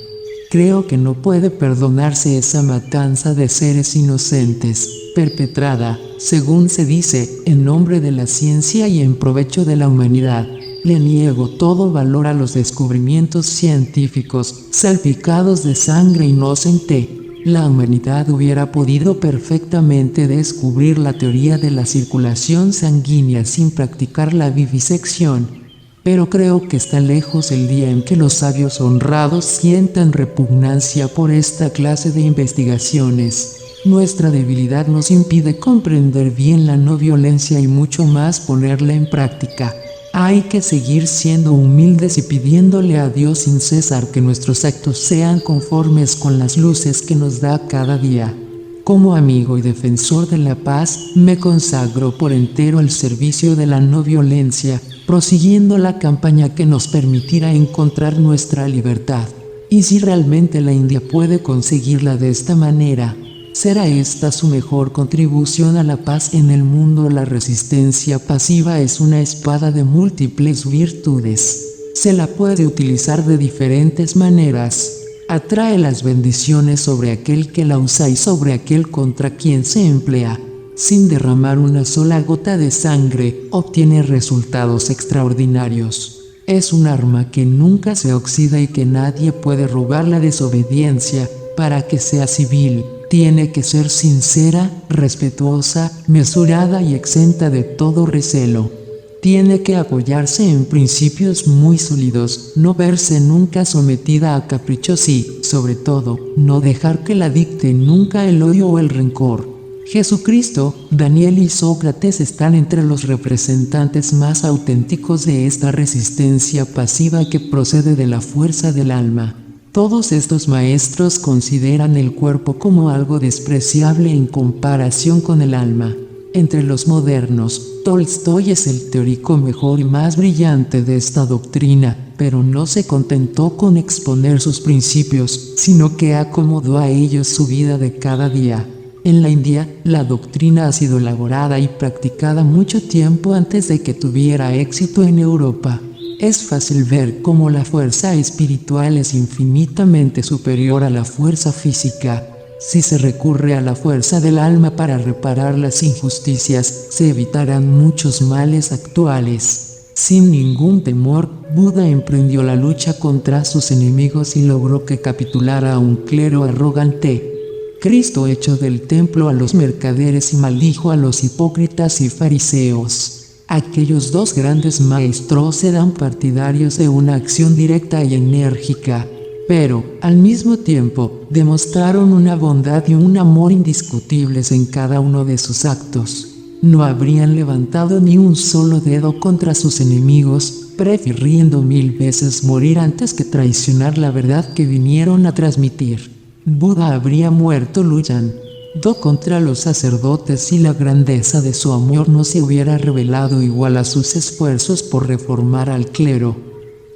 Creo que no puede perdonarse esa matanza de seres inocentes, perpetrada, según se dice, en nombre de la ciencia y en provecho de la humanidad. Le niego todo valor a los descubrimientos científicos, salpicados de sangre inocente. La humanidad hubiera podido perfectamente descubrir la teoría de la circulación sanguínea sin practicar la vivisección. Pero creo que está lejos el día en que los sabios honrados sientan repugnancia por esta clase de investigaciones. Nuestra debilidad nos impide comprender bien la no violencia y mucho más ponerla en práctica. Hay que seguir siendo humildes y pidiéndole a Dios sin cesar que nuestros actos sean conformes con las luces que nos da cada día. Como amigo y defensor de la paz, me consagro por entero al servicio de la no violencia, prosiguiendo la campaña que nos permitirá encontrar nuestra libertad. Y si realmente la India puede conseguirla de esta manera, ¿será esta su mejor contribución a la paz en el mundo? La resistencia pasiva es una espada de múltiples virtudes. Se la puede utilizar de diferentes maneras. Atrae las bendiciones sobre aquel que la usa y sobre aquel contra quien se emplea. Sin derramar una sola gota de sangre, obtiene resultados extraordinarios. Es un arma que nunca se oxida y que nadie puede robar. La desobediencia, para que sea civil, tiene que ser sincera, respetuosa, mesurada y exenta de todo recelo. Tiene que apoyarse en principios muy sólidos, no verse nunca sometida a caprichos y, sobre todo, no dejar que la dicte nunca el odio o el rencor. Jesucristo, Daniel y Sócrates están entre los representantes más auténticos de esta resistencia pasiva que procede de la fuerza del alma. Todos estos maestros consideran el cuerpo como algo despreciable en comparación con el alma. Entre los modernos, Tolstoy es el teórico mejor y más brillante de esta doctrina, pero no se contentó con exponer sus principios, sino que acomodó a ellos su vida de cada día. En la India, la doctrina ha sido elaborada y practicada mucho tiempo antes de que tuviera éxito en Europa. Es fácil ver cómo la fuerza espiritual es infinitamente superior a la fuerza física. Si se recurre a la fuerza del alma para reparar las injusticias, se evitarán muchos males actuales. Sin ningún temor, Buda emprendió la lucha contra sus enemigos y logró que capitulara a un clero arrogante. Cristo echó del templo a los mercaderes y maldijo a los hipócritas y fariseos. Aquellos dos grandes maestros eran partidarios de una acción directa y enérgica, pero, al mismo tiempo, demostraron una bondad y un amor indiscutibles en cada uno de sus actos. No habrían levantado ni un solo dedo contra sus enemigos, prefiriendo 1000 veces morir antes que traicionar la verdad que vinieron a transmitir. Buda habría muerto luchando contra los sacerdotes si la grandeza de su amor no se hubiera revelado igual a sus esfuerzos por reformar al clero.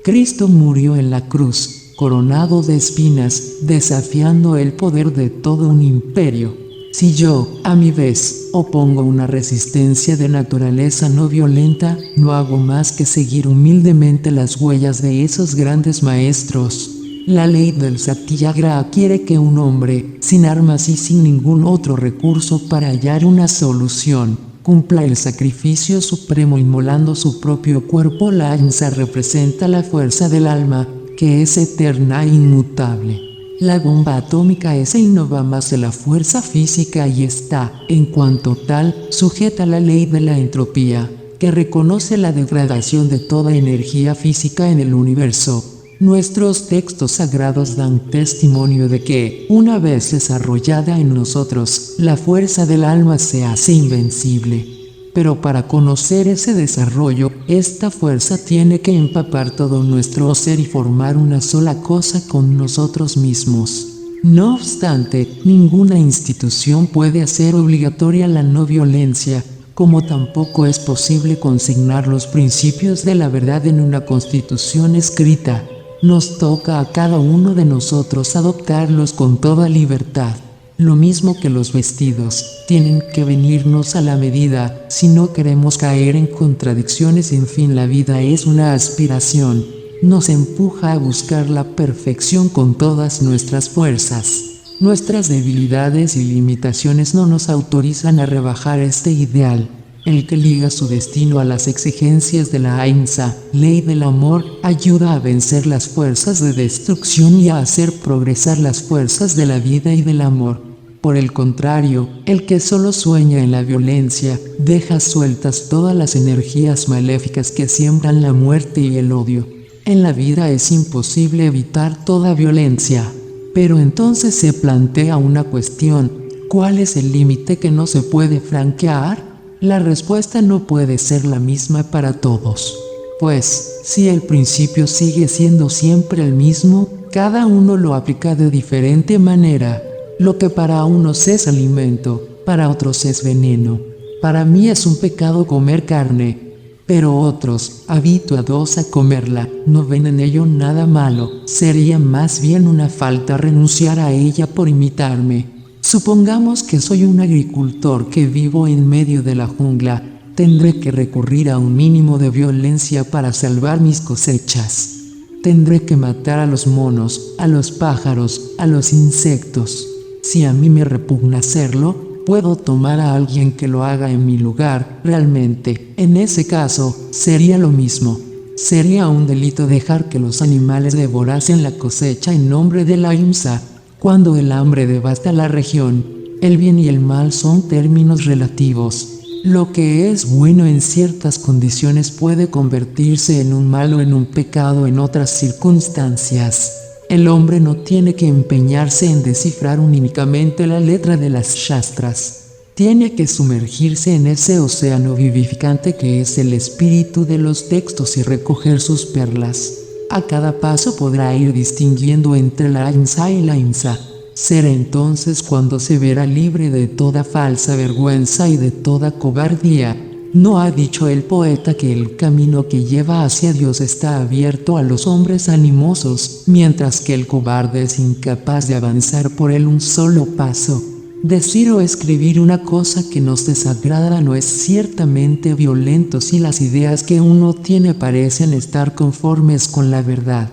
Cristo murió en la cruz, coronado de espinas, desafiando el poder de todo un imperio. Si yo, a mi vez, opongo una resistencia de naturaleza no violenta, no hago más que seguir humildemente las huellas de esos grandes maestros. La ley del Satyagraha quiere que un hombre, sin armas y sin ningún otro recurso para hallar una solución, cumpla el sacrificio supremo inmolando su propio cuerpo. La ahimsa representa la fuerza del alma, que es eterna e inmutable. La bomba atómica es e no va más de la fuerza física y está, en cuanto tal, sujeta a la ley de la entropía, que reconoce la degradación de toda energía física en el universo. Nuestros textos sagrados dan testimonio de que, una vez desarrollada en nosotros, la fuerza del alma se hace invencible. Pero para conocer ese desarrollo, esta fuerza tiene que empapar todo nuestro ser y formar una sola cosa con nosotros mismos. No obstante, ninguna institución puede hacer obligatoria la no violencia, como tampoco es posible consignar los principios de la verdad en una constitución escrita. Nos toca a cada uno de nosotros adoptarlos con toda libertad. Lo mismo que los vestidos, tienen que venirnos a la medida, si no queremos caer en contradicciones. En fin, la vida es una aspiración. Nos empuja a buscar la perfección con todas nuestras fuerzas. Nuestras debilidades y limitaciones no nos autorizan a rebajar este ideal. El que liga su destino a las exigencias de la ahimsa, ley del amor, ayuda a vencer las fuerzas de destrucción y a hacer progresar las fuerzas de la vida y del amor. Por el contrario, el que solo sueña en la violencia, deja sueltas todas las energías maléficas que siembran la muerte y el odio. En la vida es imposible evitar toda violencia. Pero entonces se plantea una cuestión: ¿cuál es el límite que no se puede franquear? La respuesta no puede ser la misma para todos. Pues, si el principio sigue siendo siempre el mismo, cada uno lo aplica de diferente manera. Lo que para unos es alimento, para otros es veneno. Para mí es un pecado comer carne, pero otros, habituados a comerla, no ven en ello nada malo. Sería más bien una falta renunciar a ella por imitarme. Supongamos que soy un agricultor que vivo en medio de la jungla. Tendré que recurrir a un mínimo de violencia para salvar mis cosechas. Tendré que matar a los monos, a los pájaros, a los insectos. Si a mí me repugna hacerlo, puedo tomar a alguien que lo haga en mi lugar. Realmente, en ese caso, sería lo mismo. Sería un delito dejar que los animales devorasen la cosecha en nombre de la ahimsa. Cuando el hambre devasta la región, el bien y el mal son términos relativos. Lo que es bueno en ciertas condiciones puede convertirse en un mal o en un pecado en otras circunstancias. El hombre no tiene que empeñarse en descifrar únicamente la letra de las Shastras. Tiene que sumergirse en ese océano vivificante que es el espíritu de los textos y recoger sus perlas. A cada paso podrá ir distinguiendo entre la ahimsa y la himsa. Será entonces cuando se verá libre de toda falsa vergüenza y de toda cobardía. ¿No ha dicho el poeta que el camino que lleva hacia Dios está abierto a los hombres animosos, mientras que el cobarde es incapaz de avanzar por él un solo paso? Decir o escribir una cosa que nos desagrada no es ciertamente violento si las ideas que uno tiene parecen estar conformes con la verdad.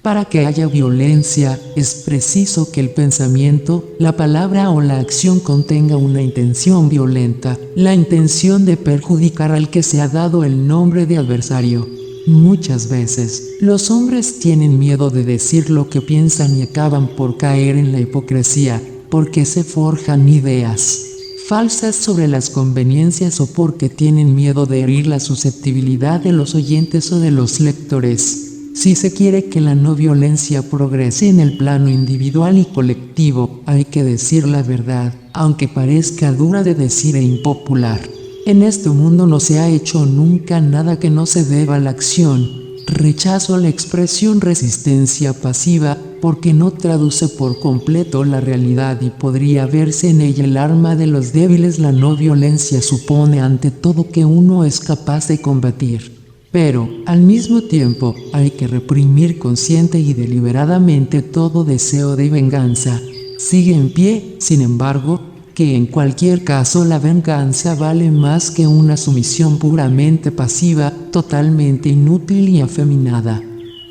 Para que haya violencia, es preciso que el pensamiento, la palabra o la acción contenga una intención violenta, la intención de perjudicar al que se ha dado el nombre de adversario. Muchas veces, los hombres tienen miedo de decir lo que piensan y acaban por caer en la hipocresía, porque se forjan ideas falsas sobre las conveniencias o porque tienen miedo de herir la susceptibilidad de los oyentes o de los lectores. Si se quiere que la no violencia progrese en el plano individual y colectivo, hay que decir la verdad, aunque parezca dura de decir e impopular. En este mundo no se ha hecho nunca nada que no se deba a la acción. Rechazo la expresión resistencia pasiva, porque no traduce por completo la realidad y podría verse en ella el arma de los débiles. La no violencia supone ante todo que uno es capaz de combatir. Pero, al mismo tiempo, hay que reprimir consciente y deliberadamente todo deseo de venganza. Sigue en pie, sin embargo, que en cualquier caso la venganza vale más que una sumisión puramente pasiva, totalmente inútil y afeminada.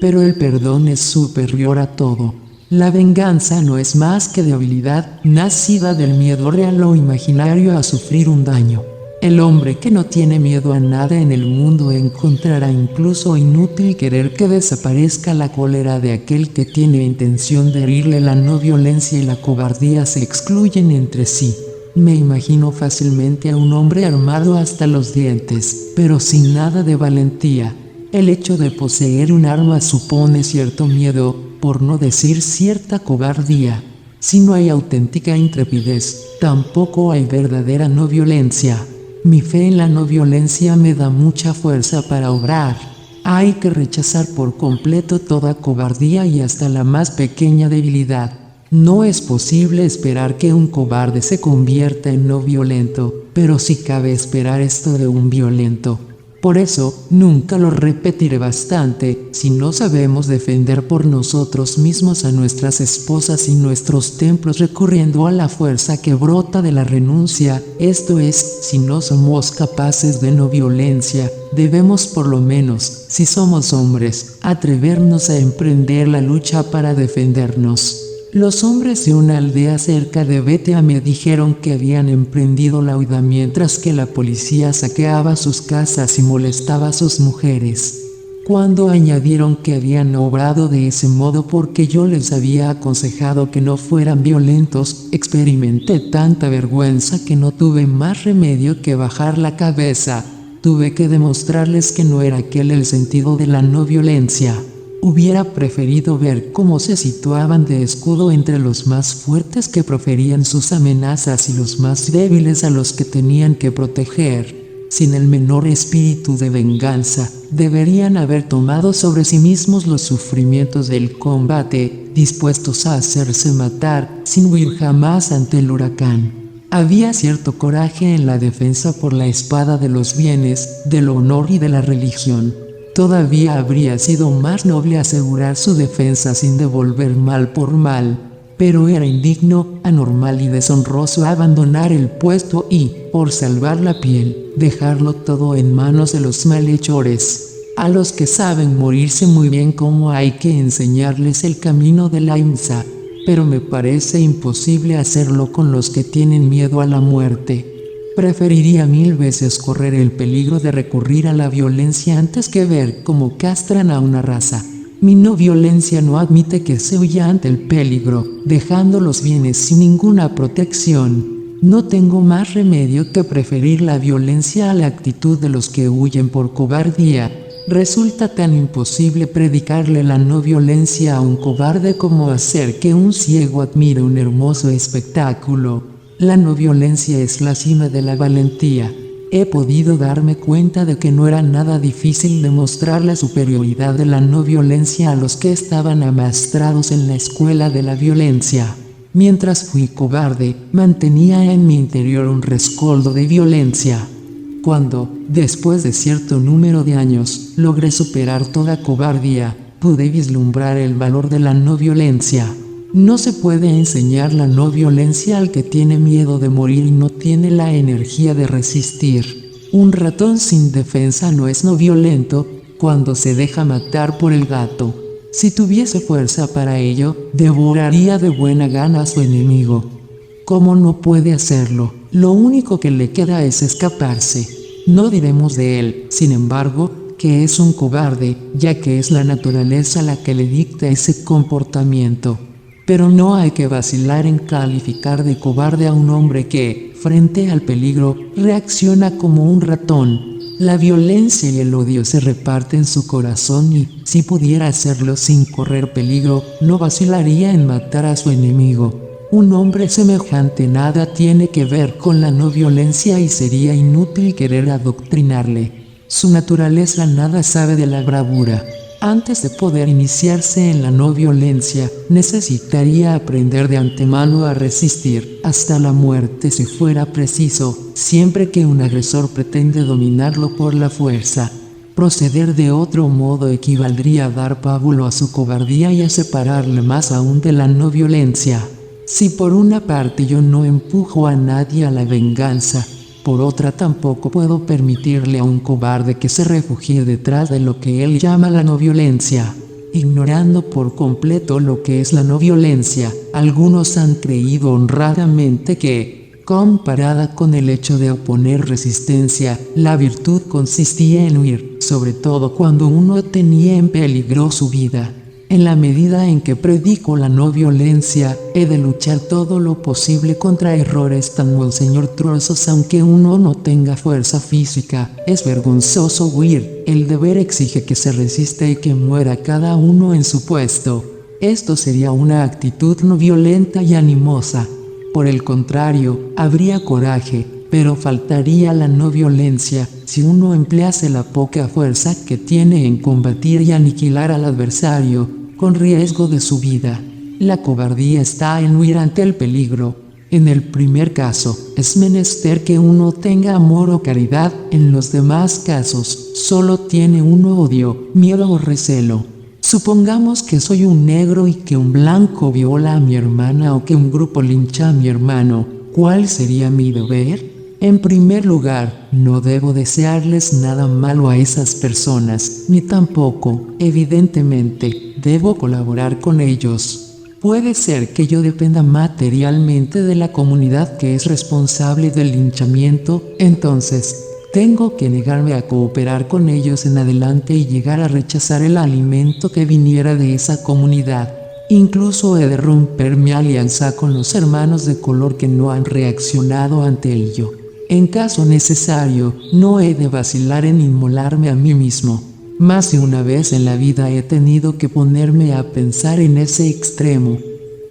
Pero el perdón es superior a todo. La venganza no es más que debilidad, nacida del miedo real o imaginario a sufrir un daño. El hombre que no tiene miedo a nada en el mundo encontrará incluso inútil querer que desaparezca la cólera de aquel que tiene intención de herirle. La no violencia y la cobardía se excluyen entre sí. Me imagino fácilmente a un hombre armado hasta los dientes, pero sin nada de valentía. El hecho de poseer un arma supone cierto miedo, por no decir cierta cobardía. Si no hay auténtica intrepidez, tampoco hay verdadera no violencia. Mi fe en la no violencia me da mucha fuerza para obrar. Hay que rechazar por completo toda cobardía y hasta la más pequeña debilidad. No es posible esperar que un cobarde se convierta en no violento, pero sí cabe esperar esto de un violento. Por eso, nunca lo repetiré bastante, si no sabemos defender por nosotros mismos a nuestras esposas y nuestros templos recurriendo a la fuerza que brota de la renuncia, esto es, si no somos capaces de no violencia, debemos por lo menos, si somos hombres, atrevernos a emprender la lucha para defendernos. Los hombres de una aldea cerca de Betea me dijeron que habían emprendido la huida mientras que la policía saqueaba sus casas y molestaba a sus mujeres. Cuando añadieron que habían obrado de ese modo porque yo les había aconsejado que no fueran violentos, experimenté tanta vergüenza que no tuve más remedio que bajar la cabeza. Tuve que demostrarles que no era aquel el sentido de la no violencia. Hubiera preferido ver cómo se situaban de escudo entre los más fuertes que proferían sus amenazas y los más débiles a los que tenían que proteger. Sin el menor espíritu de venganza, deberían haber tomado sobre sí mismos los sufrimientos del combate, dispuestos a hacerse matar, sin huir jamás ante el huracán. Había cierto coraje en la defensa por la espada de los bienes, del honor y de la religión. Todavía habría sido más noble asegurar su defensa sin devolver mal por mal, pero era indigno, anormal y deshonroso abandonar el puesto y, por salvar la piel, dejarlo todo en manos de los malhechores. A los que saben morirse muy bien cómo hay que enseñarles el camino de la ahimsa, pero me parece imposible hacerlo con los que tienen miedo a la muerte. Preferiría 1000 veces correr el peligro de recurrir a la violencia antes que ver cómo castran a una raza. Mi no violencia no admite que se huya ante el peligro, dejando los bienes sin ninguna protección. No tengo más remedio que preferir la violencia a la actitud de los que huyen por cobardía. Resulta tan imposible predicarle la no violencia a un cobarde como hacer que un ciego admire un hermoso espectáculo. La no violencia es la cima de la valentía. He podido darme cuenta de que no era nada difícil demostrar la superioridad de la no violencia a los que estaban amaestrados en la escuela de la violencia. Mientras fui cobarde, mantenía en mi interior un rescoldo de violencia. Cuando, después de cierto número de años, logré superar toda cobardía, pude vislumbrar el valor de la no violencia. No se puede enseñar la no violencia al que tiene miedo de morir y no tiene la energía de resistir. Un ratón sin defensa no es no violento cuando se deja matar por el gato. Si tuviese fuerza para ello, devoraría de buena gana a su enemigo. Como no puede hacerlo, lo único que le queda es escaparse. No diremos de él, sin embargo, que es un cobarde, ya que es la naturaleza la que le dicta ese comportamiento. Pero no hay que vacilar en calificar de cobarde a un hombre que, frente al peligro, reacciona como un ratón. La violencia y el odio se reparten su corazón y, si pudiera hacerlo sin correr peligro, no vacilaría en matar a su enemigo. Un hombre semejante nada tiene que ver con la no violencia y sería inútil querer adoctrinarle. Su naturaleza nada sabe de la bravura. Antes de poder iniciarse en la no violencia, necesitaría aprender de antemano a resistir, hasta la muerte si fuera preciso, siempre que un agresor pretende dominarlo por la fuerza. Proceder de otro modo equivaldría a dar pábulo a su cobardía y a separarle más aún de la no violencia. Si por una parte yo no empujo a nadie a la venganza, por otra tampoco puedo permitirle a un cobarde que se refugie detrás de lo que él llama la no violencia. Ignorando por completo lo que es la no violencia, algunos han creído honradamente que, comparada con el hecho de oponer resistencia, la virtud consistía en huir, sobre todo cuando uno tenía en peligro su vida. En la medida en que predico la no violencia, he de luchar todo lo posible contra errores tan monseñortuosos aunque uno no tenga fuerza física. Es vergonzoso huir, el deber exige que se resista y que muera cada uno en su puesto. Esto sería una actitud no violenta y animosa. Por el contrario, habría coraje, pero faltaría la no violencia si uno emplease la poca fuerza que tiene en combatir y aniquilar al adversario, con riesgo de su vida. La cobardía está en huir ante el peligro. En el primer caso, es menester que uno tenga amor o caridad, en los demás casos, solo tiene uno odio, miedo o recelo. Supongamos que soy un negro y que un blanco viola a mi hermana o que un grupo lincha a mi hermano. ¿Cuál sería mi deber? En primer lugar, no debo desearles nada malo a esas personas, ni tampoco, evidentemente, debo colaborar con ellos. Puede ser que yo dependa materialmente de la comunidad que es responsable del linchamiento, entonces, tengo que negarme a cooperar con ellos en adelante y llegar a rechazar el alimento que viniera de esa comunidad. Incluso he de romper mi alianza con los hermanos de color que no han reaccionado ante ello. En caso necesario, no he de vacilar en inmolarme a mí mismo. Más de una vez en la vida he tenido que ponerme a pensar en ese extremo.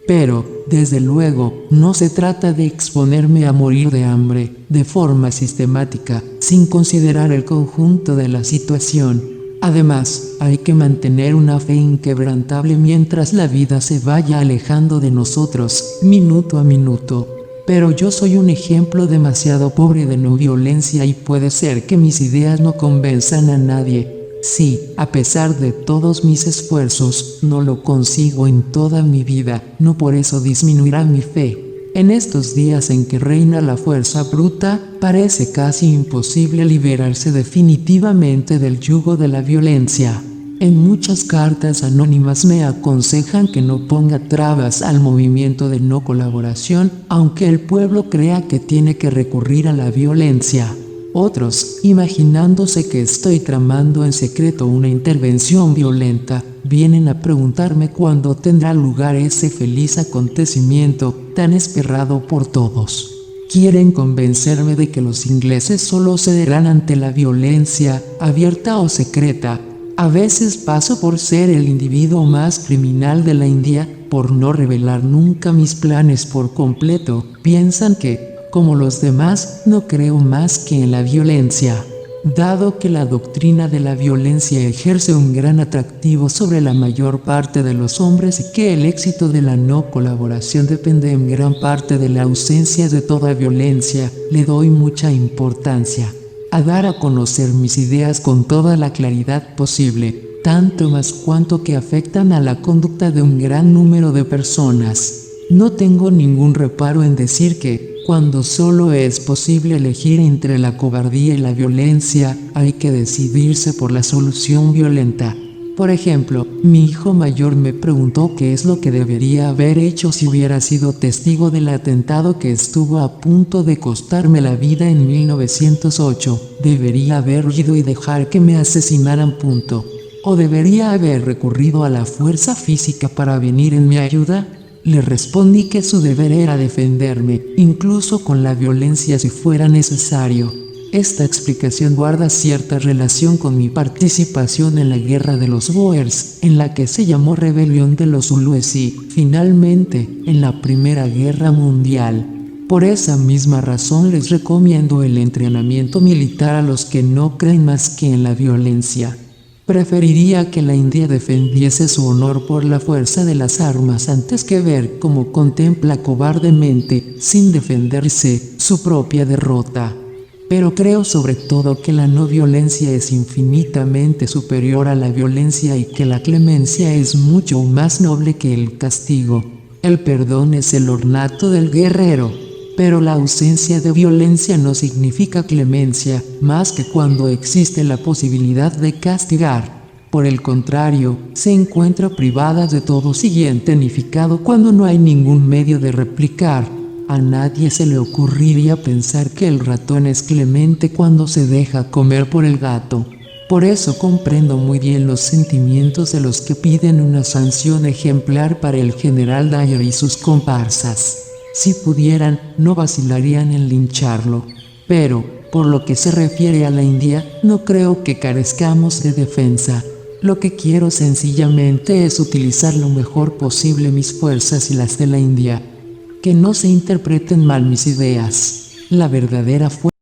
Pero, desde luego, no se trata de exponerme a morir de hambre, de forma sistemática, sin considerar el conjunto de la situación. Además, hay que mantener una fe inquebrantable mientras la vida se vaya alejando de nosotros, minuto a minuto. Pero yo soy un ejemplo demasiado pobre de no violencia y puede ser que mis ideas no convenzan a nadie. Sí, a pesar de todos mis esfuerzos, no lo consigo en toda mi vida, no por eso disminuirá mi fe. En estos días en que reina la fuerza bruta, parece casi imposible liberarse definitivamente del yugo de la violencia. En muchas cartas anónimas me aconsejan que no ponga trabas al movimiento de no colaboración, aunque el pueblo crea que tiene que recurrir a la violencia. Otros, imaginándose que estoy tramando en secreto una intervención violenta, vienen a preguntarme cuándo tendrá lugar ese feliz acontecimiento tan esperado por todos. Quieren convencerme de que los ingleses solo cederán ante la violencia, abierta o secreta. A veces paso por ser el individuo más criminal de la India, por no revelar nunca mis planes por completo. Piensan que, como los demás, no creo más que en la violencia. Dado que la doctrina de la violencia ejerce un gran atractivo sobre la mayor parte de los hombres y que el éxito de la no colaboración depende en gran parte de la ausencia de toda violencia, le doy mucha importancia a dar a conocer mis ideas con toda la claridad posible, tanto más cuanto que afectan a la conducta de un gran número de personas. No tengo ningún reparo en decir que, cuando solo es posible elegir entre la cobardía y la violencia, hay que decidirse por la solución violenta. Por ejemplo, mi hijo mayor me preguntó qué es lo que debería haber hecho si hubiera sido testigo del atentado que estuvo a punto de costarme la vida en 1908. ¿Debería haber huido y dejar que me asesinaran? ¿O debería haber recurrido a la fuerza física para venir en mi ayuda? Le respondí que su deber era defenderme, incluso con la violencia si fuera necesario. Esta explicación guarda cierta relación con mi participación en la guerra de los Boers, en la que se llamó Rebelión de los Zulúes y, finalmente, en la Primera Guerra Mundial. Por esa misma razón les recomiendo el entrenamiento militar a los que no creen más que en la violencia. Preferiría que la India defendiese su honor por la fuerza de las armas antes que ver cómo contempla cobardemente, sin defenderse, su propia derrota. Pero creo sobre todo que la no violencia es infinitamente superior a la violencia y que la clemencia es mucho más noble que el castigo. El perdón es el ornato del guerrero, pero la ausencia de violencia no significa clemencia, más que cuando existe la posibilidad de castigar. Por el contrario, se encuentra privada de todo siguiente significado cuando no hay ningún medio de replicar. A nadie se le ocurriría pensar que el ratón es clemente cuando se deja comer por el gato. Por eso comprendo muy bien los sentimientos de los que piden una sanción ejemplar para el general Dyer y sus comparsas. Si pudieran, no vacilarían en lincharlo. Pero, por lo que se refiere a la India, no creo que carezcamos de defensa. Lo que quiero sencillamente es utilizar lo mejor posible mis fuerzas y las de la India. Que no se interpreten mal mis ideas. La verdadera fuerza